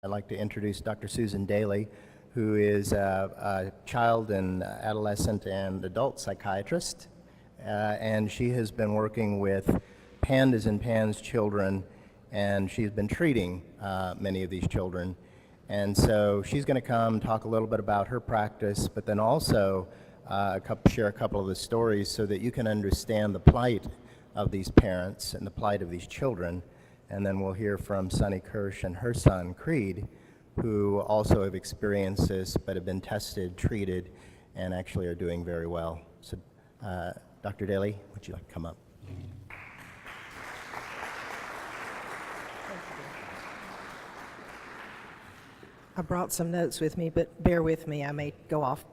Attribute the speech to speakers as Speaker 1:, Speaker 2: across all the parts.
Speaker 1: I'd like to introduce Dr. Susan Daly, who is a child and adolescent and adult psychiatrist, and she has been working with PANDAS and PANS children, and she's been treating many of these children. And so she's going to come talk a little bit about her practice, but then also share a couple of the stories so that you can understand the plight of these parents and the plight of these children. And then we'll hear from Sunny Kirsch and her son, Creed, who also have experienced this but have been tested, treated, and actually are doing very well. So, Dr. Daly, would you like to come up?
Speaker 2: I brought some notes with me, but bear with me, I may go off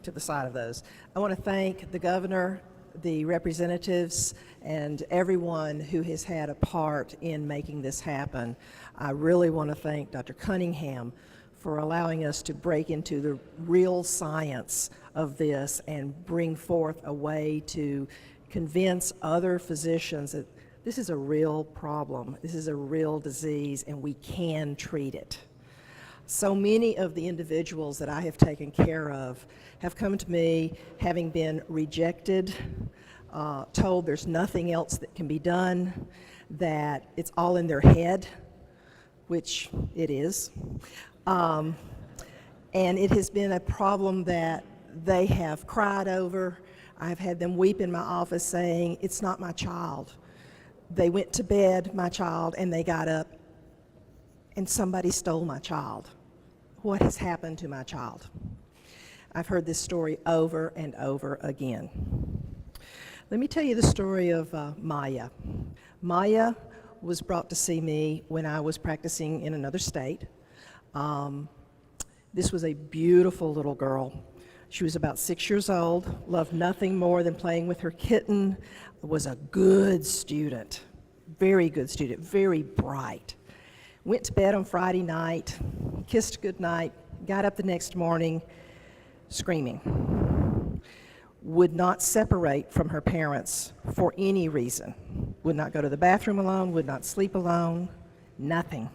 Speaker 2: to the side of those. I want to thank the governor, the representatives, and everyone who has had a part in making this happen. I really want to thank Dr. Cunningham for allowing us to break into the real science of this and bring forth a way to convince other physicians that this is a real problem, this is a real disease, and we can treat it. So many of the individuals that I have taken care of have come to me having been rejected, told there's nothing else that can be done, that it's all in their head, which it is. And it has been a problem that they have cried over. I've had them weep in my office saying, it's not my child. They went to bed, my child, and they got up and somebody stole my child. What has happened to my child? I've heard this story over and over again. Let me tell you the story of Maya. Maya was brought to see me when I was practicing in another state. This was a beautiful little girl. She was about 6 years old, loved nothing more than playing with her kitten, was a good student, very bright. Went to bed on Friday night, kissed goodnight, got up the next morning screaming. Would not separate from her parents for any reason. Would not go to the bathroom alone, would not sleep alone, nothing.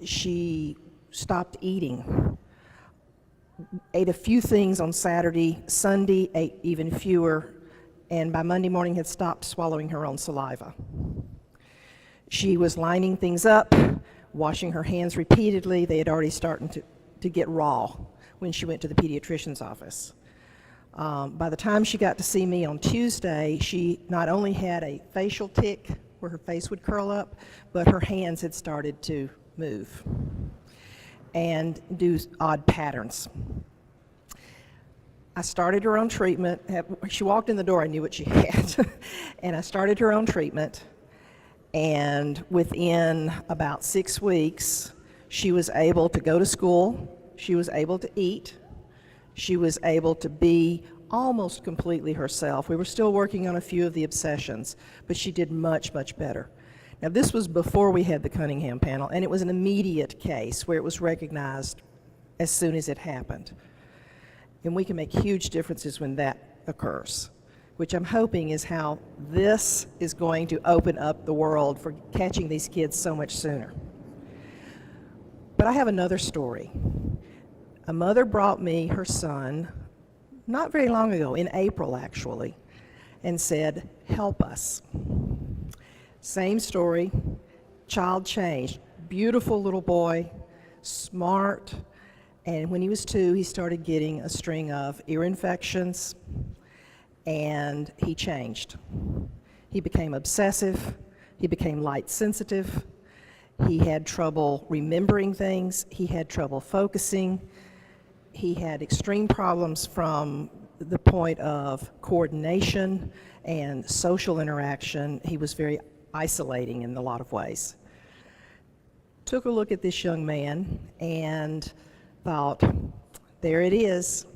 Speaker 2: She stopped eating. Ate a few things on Saturday, Sunday ate even fewer, and by Monday morning had stopped swallowing her own saliva. She was lining things up, washing her hands repeatedly. They had already started to get raw when she went to the pediatrician's office. By the time she got to see me on Tuesday, she not only had a facial tic where her face would curl up, but her hands had started to move and do odd patterns. I started her on treatment. She walked in the door, I knew what she had. And I started her on treatment. And within about 6 weeks, she was able to go to school, she was able to eat, she was able to be almost completely herself. We were still working on a few of the obsessions, but she did much, much better. Now, this was before we had the Cunningham panel, and it was an immediate case where it was recognized as soon as it happened. And we can make huge differences when that occurs, which I'm hoping is how this is going to open up the world for catching these kids so much sooner. But I have another story. A mother brought me her son not very long ago, in April actually, and said, help us. Same story, child changed, beautiful little boy, smart, and when he was 2, he started getting a string of ear infections, and he changed. He became obsessive, he became light sensitive, he had trouble remembering things, he had trouble focusing, he had extreme problems from the point of coordination and social interaction. He was very isolating in a lot of ways. Took a look at this young man and thought, there it is.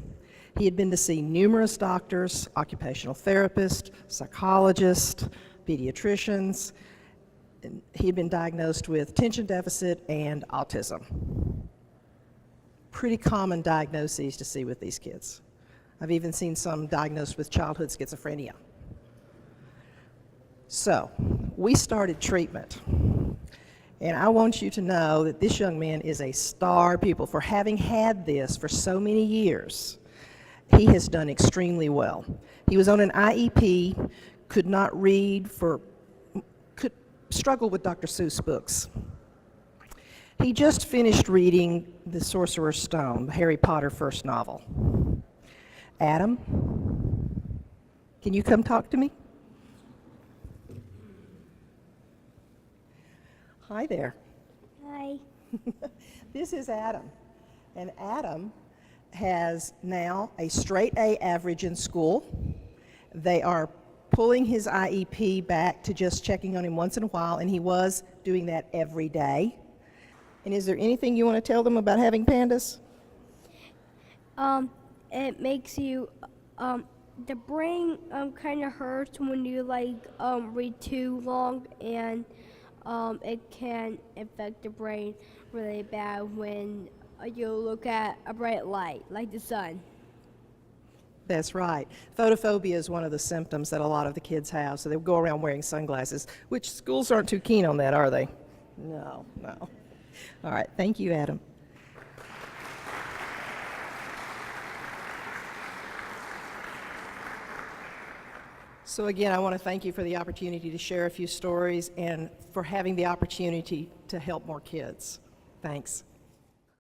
Speaker 2: He had been to see numerous doctors, occupational therapists, psychologists, pediatricians. He had been diagnosed with attention deficit and autism. Pretty common diagnoses to see with these kids. I've even seen some diagnosed with childhood schizophrenia. So we started treatment. And I want you to know that this young man is a star pupil. For having had this for so many years, he has done extremely well. He was on an IEP, could not read, could struggle with Dr. Seuss books. He just finished reading The Sorcerer's Stone, the Harry Potter first novel. Adam, can you come talk to me? Hi there.
Speaker 3: Hi.
Speaker 2: This is Adam. And Adam has now a straight A average in school. They are pulling his IEP back to just checking on him once in a while, and he was doing that every day. And is there anything you want to tell them about having PANDAS?
Speaker 3: It makes you, the brain kind of hurts when you read too long, and it can affect the brain really bad when you look at a bright light, like the sun.
Speaker 2: That's right. Photophobia is one of the symptoms that a lot of the kids have, so they go around wearing sunglasses, which schools aren't too keen on that, are they? No. All right, thank you, Adam. So again, I want to thank you for the opportunity to share a few stories and for having the opportunity to help more kids. Thanks.